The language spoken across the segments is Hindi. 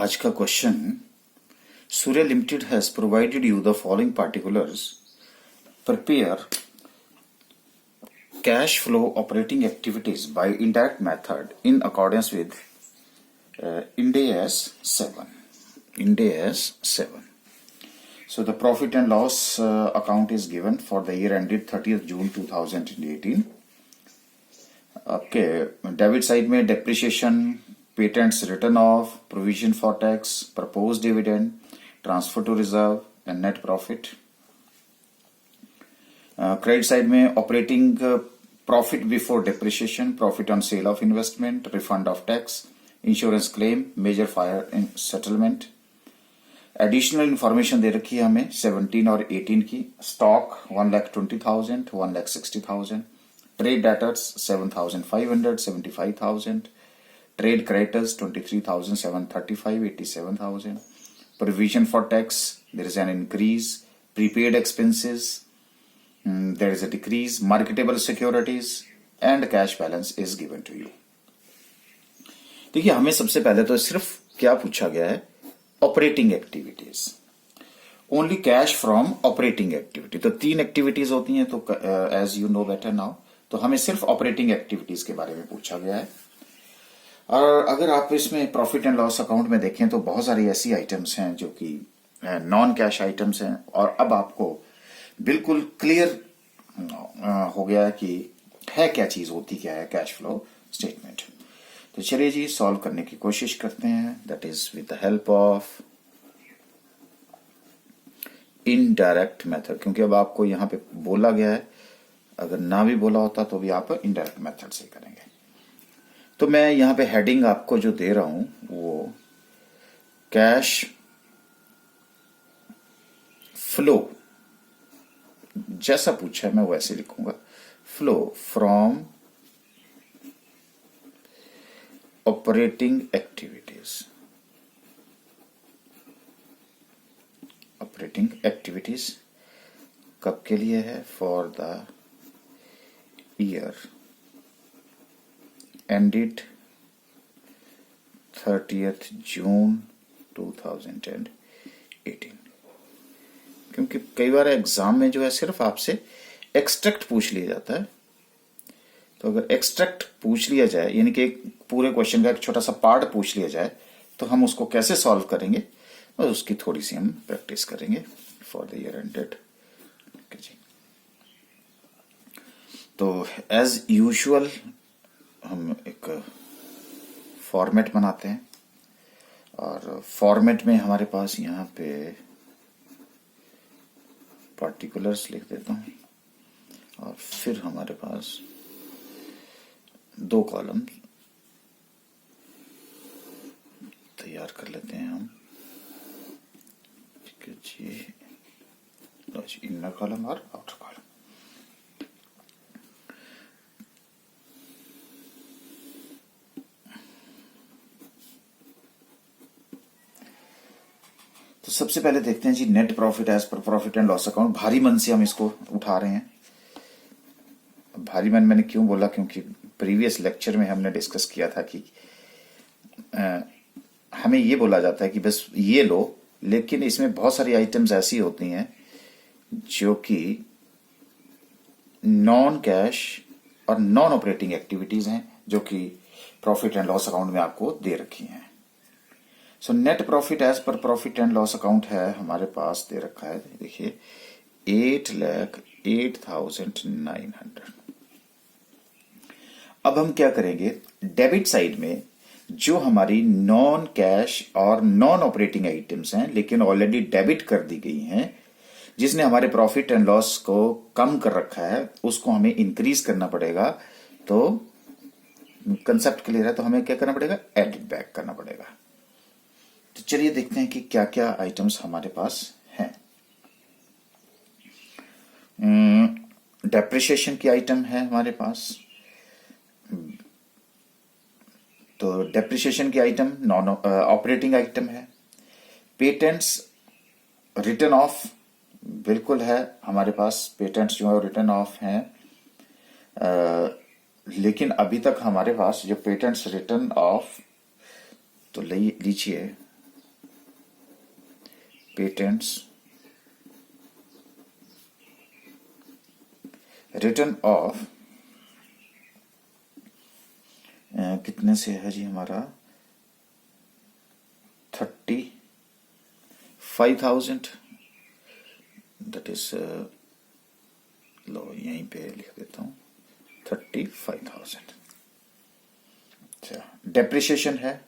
आज का question, Surya limited has provided you the following particulars, prepare cash flow operating activities by indirect method in accordance with Ind AS 7. Ind AS 7. So the profit and loss account is given for the year ended 30th June 2018. आपके डेबिट साइड में depreciation, patents return of, provision for tax, propose dividend, transfer to reserve and net profit. Credit side में operating profit before depreciation, profit on sale of investment, refund of tax, insurance claim, major fire settlement. Additional information दे रखी है हमें 17 और 18 की. Stock 1,20,000, 1,60,000. Trade debtors 7,500, 75,000. Trade creditors 23,735, 87,000. Provision for tax, there is an increase. Prepaid expenses, there is a decrease. Marketable securities and cash balance is given to you. देखिए, हमें सबसे पहले तो सिर्फ क्या पूछा गया है, operating activities. Only cash from operating activity. तो 3 एक्टिविटीज होती हैं, तो as you know better now, तो हमें सिर्फ ऑपरेटिंग एक्टिविटीज के बारे में पूछा गया है. और अगर आप इसमें प्रॉफिट एंड लॉस अकाउंट में देखें तो बहुत सारी ऐसी आइटम्स हैं जो कि नॉन कैश आइटम्स हैं. और अब आपको बिल्कुल क्लियर हो गया कि है क्या चीज, होती क्या है कैश फ्लो स्टेटमेंट. तो चलिए जी, सॉल्व करने की कोशिश करते हैं. That is with the help of indirect method, क्योंकि अब आपको यहां पे बोला गया है. अगर ना भी बोला होता तो भी आप इनडायरेक्ट मेथड से करेंगे. तो मैं यहां पे हेडिंग आपको जो दे रहा हूं वो कैश फ्लो, जैसा पूछा है मैं वैसे लिखूंगा. Flow from operating activities. Operating activities कब के लिए है? For the year ended 30th June 2018. क्योंकि कई बार एग्जाम में जो है सिर्फ आपसे एक्सट्रैक्ट पूछ लिया जाता है. तो अगर एक्सट्रैक्ट पूछ लिया जाए, यानी कि एक पूरे क्वेश्चन का एक छोटा सा पार्ट पूछ लिया जाए, तो हम उसको कैसे सॉल्व करेंगे और उसकी थोड़ी सी हम प्रैक्टिस करेंगे फॉर द ईयर एंडेड. तो एज यूजुअल हम एक फॉर्मेट बनाते हैं, और फॉर्मेट में हमारे पास यहाँ पे पार्टिकुलर्स लिख देता हूँ, और फिर हमारे पास 2 कॉलम तैयार कर लेते हैं हम. ठीक है जी, इनर कॉलम और आउटर कॉलम. तो सबसे पहले देखते हैं जी, नेट प्रॉफिट एज पर प्रॉफिट एंड लॉस अकाउंट. भारी मन से हम इसको उठा रहे हैं. भारी मन मैंने क्यों बोला? क्योंकि प्रीवियस लेक्चर में हमने डिस्कस किया था कि हमें ये बोला जाता है कि बस ये लो, लेकिन इसमें बहुत सारी आइटम्स ऐसी होती हैं जो कि नॉन कैश और नॉन ऑपरेटिंग एक्टिविटीज हैं, जो कि प्रॉफिट एंड लॉस अकाउंट में आपको दे रखी हैं. सो नेट प्रॉफिट एज पर प्रॉफिट एंड लॉस अकाउंट है हमारे पास, दे रखा है. देखिए 8,08,900. अब हम क्या करेंगे, डेबिट साइड में जो हमारी नॉन कैश और नॉन ऑपरेटिंग आइटम्स हैं, लेकिन ऑलरेडी डेबिट कर दी गई हैं, जिसने हमारे प्रॉफिट एंड लॉस को कम कर रखा है, उसको हमें इंक्रीज करना पड़ेगा. तो कंसेप्ट क्लियर है, तो हमें क्या करना पड़ेगा, एडिट बैक करना पड़ेगा. तो चलिए देखते हैं कि क्या क्या आइटम्स हमारे पास हैं. डेप्रिसिएशन की आइटम है हमारे पास. तो डेप्रिसिएशन की आइटम नॉन ऑपरेटिंग आइटम है. पेटेंट्स रिटर्न ऑफ बिल्कुल है हमारे पास. पेटेंट्स जो है रिटर्न ऑफ हैं, लेकिन अभी तक हमारे पास जो पेटेंट्स रिटर्न ऑफ, तो लीजिए पेटेंट्स, रिटर्न ऑफ कितने से है जी हमारा 35,000, दैट इज लो यहीं पे लिख देता हूं 35,000। अच्छा, डेप्रिसिएशन है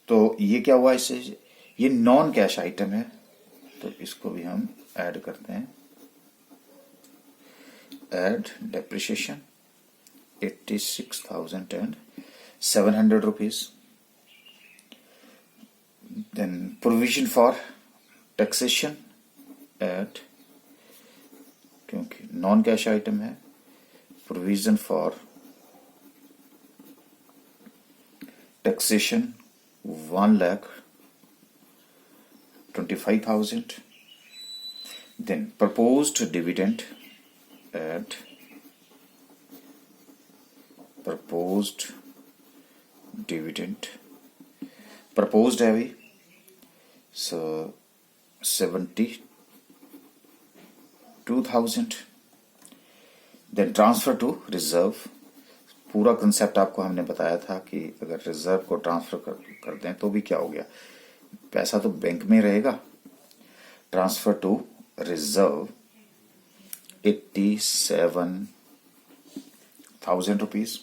तो ये क्या हुआ इससे, ये नॉन कैश आइटम है तो इसको भी हम ऐड करते हैं, add depreciation 86,700 rupees. Then provision for taxation add, क्योंकि नॉन कैश आइटम है, provision for taxation 1,25,000। Then proposed dividend at proposed dividend, proposed है भी, so 72,000। Then transfer to reserve, पूरा कंसेप्ट आपको हमने बताया था कि अगर रिजर्व को ट्रांसफर कर दें तो भी क्या हो गया, पैसा तो बैंक में रहेगा। Transfer to reserve 87,000 rupees.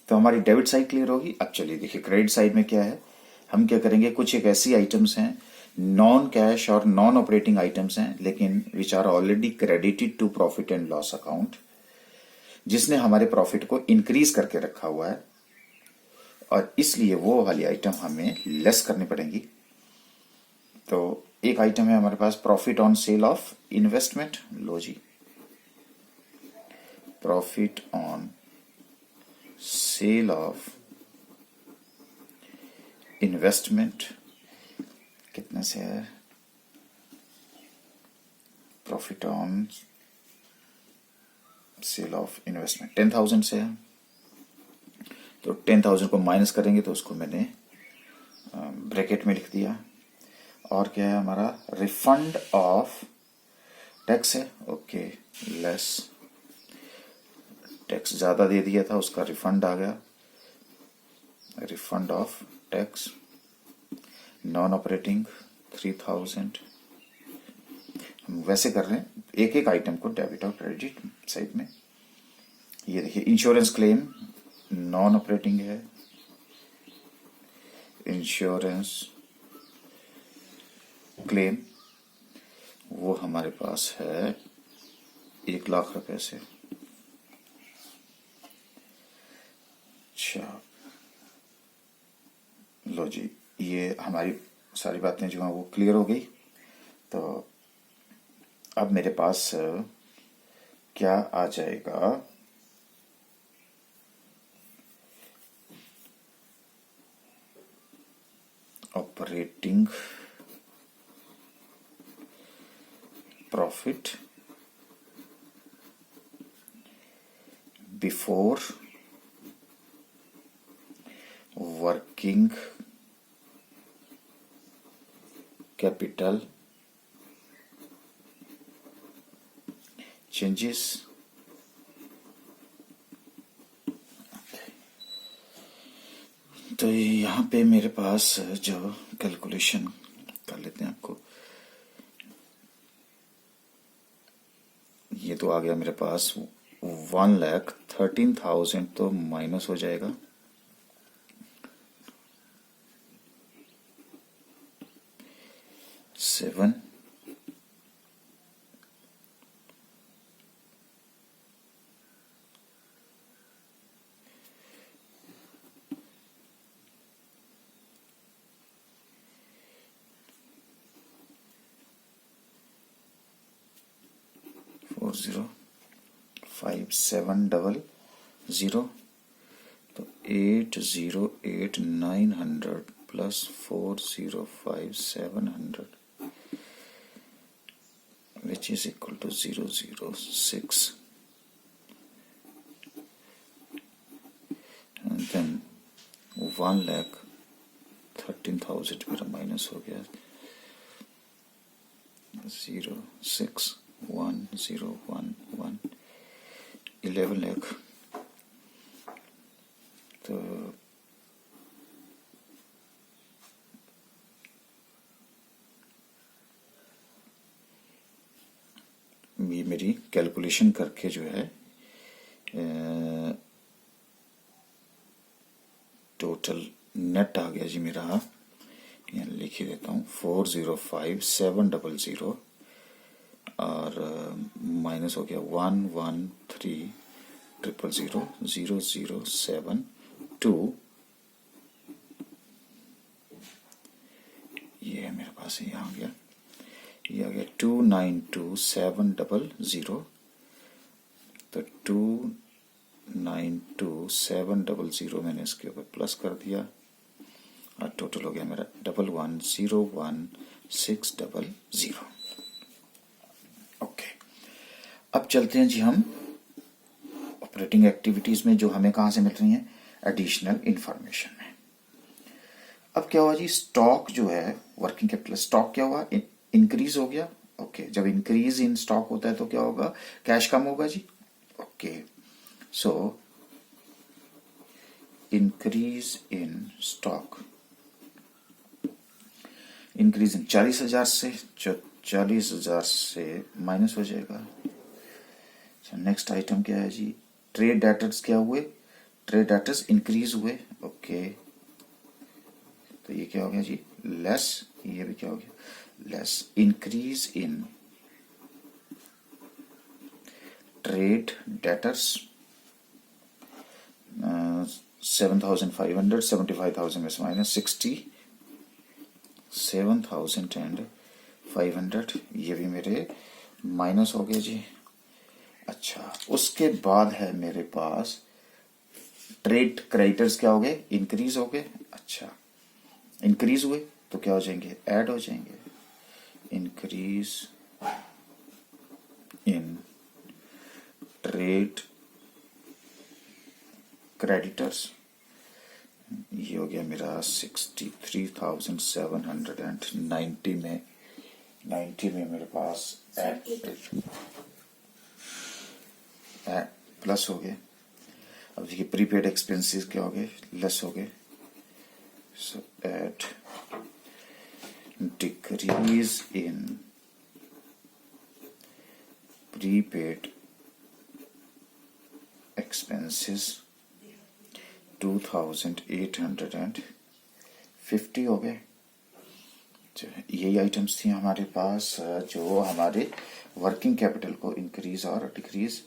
तो हमारी डेबिट साइड क्लियर होगी। अब चलिए देखिए क्रेडिट साइड में क्या है, हम क्या करेंगे, कुछ एक ऐसी आइटम्स हैं नॉन कैश और नॉन ऑपरेटिंग आइटम्स हैं लेकिन which are already credited to profit and loss account, जिसने हमारे प्रॉफिट को इंक्रीज करके रखा हुआ है और इसलिए वो वाली आइटम हमें लेस करनी पड़ेंगी। तो एक आइटम है हमारे पास profit on sale of investment, लो जी profit on sale of investment कितने से है, profit on sale of investment 10,000 से है। तो 10,000 को माइनस करेंगे तो उसको मैंने ब्रैकेट में लिख दिया। और क्या है हमारा, रिफंड ऑफ टैक्स है, ओके लेस, टैक्स ज्यादा दे दिया था उसका रिफंड आ गया, refund of tax. Non operating 3,000, हम वैसे कर रहे हैं एक एक आइटम को डेबिट और क्रेडिट साइड में। ये देखिए इंश्योरेंस क्लेम नॉन ऑपरेटिंग है, इंश्योरेंस क्लेम वो हमारे पास है 1,00,000 रुपए से। अच्छा लो जी, ये हमारी सारी बातें जो हैं वो क्लियर हो गई। तो अब मेरे पास क्या आ जाएगा, operating profit before working capital changes. तो यहाँ पे मेरे पास जो कैलकुलेशन कर लेते हैं आपको, ये तो आ गया मेरे पास 1,13,000 तो माइनस हो जाएगा, 7 405700, तो 808,900 plus 405700 which is equal to 006, and then 1,13,000 मेरा माइनस हो गया, 0,6,1,0,1,1, 11 लाख। तो ये मेरी कैलकुलेशन करके जो है टोटल नेट आ गया जी मेरा, यहाँ लिख ही देता हूँ, 405,700 और माइनस हो गया 113,000,0,0,072, ये है मेरे पास, ये आ गया, ये आ गया 292,700। तो 292,700 मैंने इसके ऊपर प्लस कर दिया और टोटल हो गया मेरा 11,01,600। ओके, अब चलते हैं जी हम ऑपरेटिंग एक्टिविटीज में, जो हमें कहाँ से मिल रही हैं, एडिशनल इंफॉर्मेशन में। अब क्या हुआ जी, स्टॉक जो है, वर्किंग कैपिटल स्टॉक क्या हुआ, इंक्रीज हो गया। ओके, जब इंक्रीज इन स्टॉक होता है तो क्या होगा, कैश कम होगा जी। Okay, so increase in stock, increase in 40,000 से, 40,000 से माइनस हो जाएगा। नेक्स्ट आइटम क्या है जी, ट्रेड डेटर्स क्या हुए, ट्रेड डेटर्स इंक्रीज हुए। ओके, तो ये क्या हो गया जी, लेस, ये भी क्या हो गया, less. Increase in trade debtors 7,500, 75,000 में से माइनस 67,500, ये भी मेरे माइनस हो गए जी। अच्छा, उसके बाद है मेरे पास ट्रेड क्रेडिटर्स क्या हो गए, इंक्रीज हो गए। अच्छा, इंक्रीज हुए तो क्या हो जाएंगे, ऐड हो जाएंगे। इंक्रीज इन ट्रेड क्रेडिटर्स, ये हो गया मेरा 63,790 में, 90 में मेरे पास प्लस हो गए। अब देखिए प्रीपेड एक्सपेंसेस क्या हो गए, लेस हो गए। So at decrease in prepaid expenses 2,850 हो गए। यही आइटम्स थी हमारे पास जो हमारे वर्किंग कैपिटल को इंक्रीज और डिक्रीज।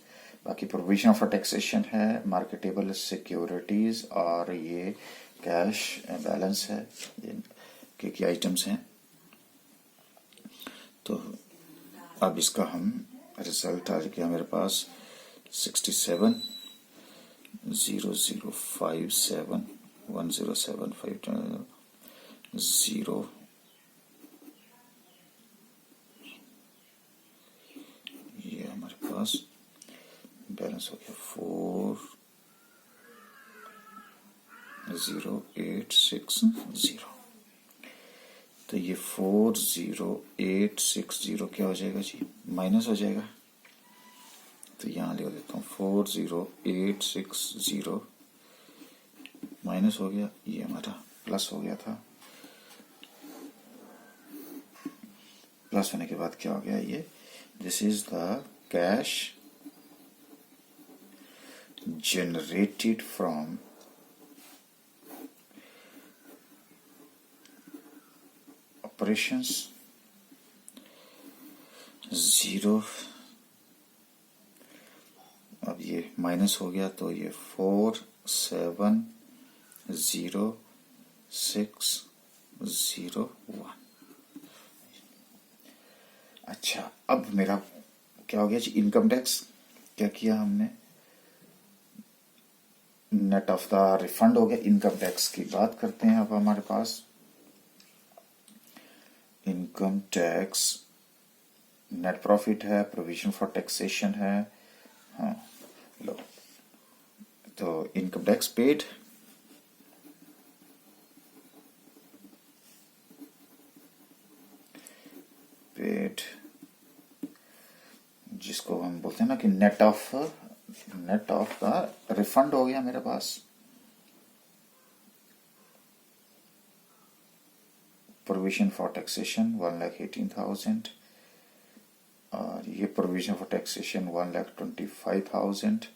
बाकी प्रोविजन ऑफ टैक्सेशन है, मार्केटेबल सिक्योरिटीज और ये कैश बैलेंस है, ये क्या आइटम्स हैं। तो अब इसका हम रिजल्ट आ गया मेरे पास 67,005,7,107,5 ये हमारे पास बैलेंस हो गया 4,0860। तो ये 4,0860 क्या हो जाएगा जी, माइनस हो जाएगा। तो यहाँ लिख देता हूँ 4,0860 माइनस हो गया, ये हमारा प्लस हो गया था। प्लस होने के बाद क्या हो गया, ये this is the cash generated from operations, 0। अब ये माइनस हो गया तो ये 4,7,0,6,0,1। अच्छा, अब मेरा क्या हो गया जी, इनकम टैक्स क्या किया हमने, नेट ऑफ द रिफंड हो गया। इनकम टैक्स की बात करते हैं अब हमारे पास। इनकम टैक्स नेट प्रॉफिट है, प्रोविजन फॉर टैक्सेशन है। हाँ, लो, तो इनकम टैक्स पेड पेड, जिसको हम बोलते हैं ना कि नेट ऑफ का रिफंड हो गया मेरे पास। प्रोविजन फॉर टैक्सेशन 1,18,000 और ये provision for taxation 1,25,000।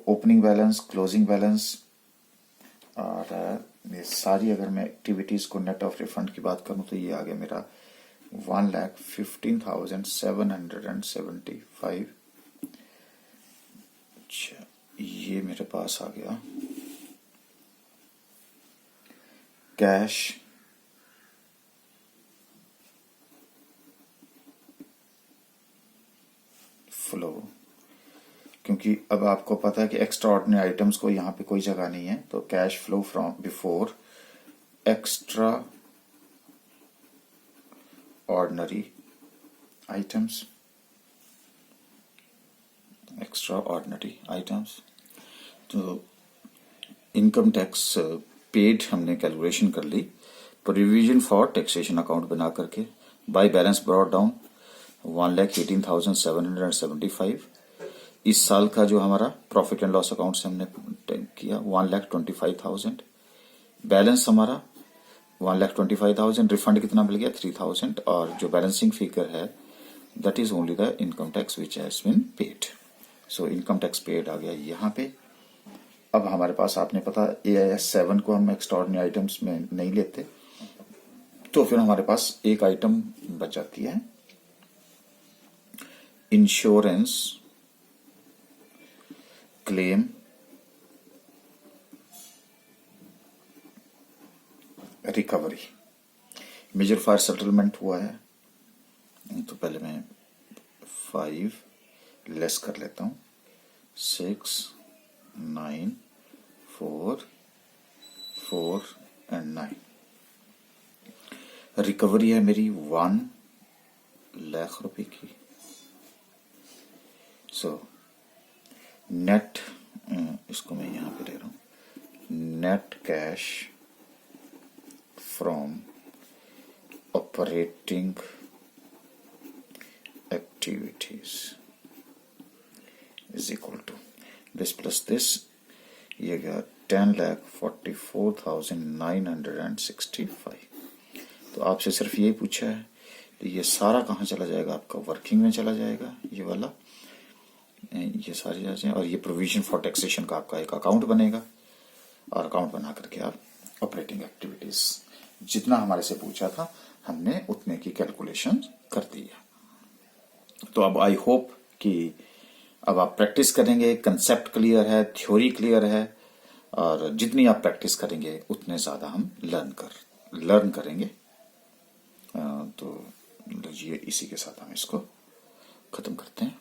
Opening balance, closing balance और ये सारी अगर मैं एक्टिविटीज को नेट ऑफ रिफंड की बात करूं तो ये आ गया मेरा 1,15,775। अच्छा, ये मेरे पास आ गया कैश फ्लो, क्योंकि अब आपको पता है कि एक्स्ट्रा ऑर्डिनरी आइटम्स को यहाँ पे कोई जगह नहीं है, तो cash flow from before extra ordinary items, extra ordinary items. तो इनकम टैक्स पेड हमने कैलकुलेशन कर ली प्रोविजन फॉर टैक्सेशन अकाउंट बना करके। By balance brought down 1,18,775। इस साल का जो हमारा प्रॉफिट एंड लॉस अकाउंट से हमने किया 1,25,000। बैलेंस हमारा 1,25,000, रिफंड कितना मिल गया 3,000, और जो बैलेंसिंग फिगर है that is only the income tax which has been paid. So income tax paid आ गया यहाँ पे। अब हमारे पास आपने पता AIS 7 को हम एक्स्ट्राऑर्डिनरी आइटम्स में नहीं लेते, तो फिर हमारे पास एक आइटम बच जाती है insurance claim recovery. Major fire settlement हुआ है, तो पहले मैं 5 लेस कर लेता हूं, 6, 9, 4 एंड 9। रिकवरी है मेरी 1 लाख रुपए की। सो नेट, इसको मैं यहां पे ले रहा हूं, net cash from operating activities is equal to this plus this, ये गया 10,44,965। तो आपसे सिर्फ ये पूछा है तो ये सारा कहाँ चला जाएगा, आपका वर्किंग में चला जाएगा, ये वाला, ये सारी चीजें, और ये प्रोविजन फॉर टैक्सेशन का आपका एक अकाउंट बनेगा, और अकाउंट बना करके आप ऑपरेटिंग एक्टिविटीज जितना हमारे से पूछा था हमने उतने की कैलकुलेशन कर दी है। तो अब आई होप कि अब आप प्रैक्टिस करेंगे, कंसेप्ट क्लियर है, थ्योरी क्लियर है, और जितनी आप प्रैक्टिस करेंगे उतने ज्यादा हम लर्न करेंगे। तो ये इसी के साथ हम इसको खत्म करते हैं।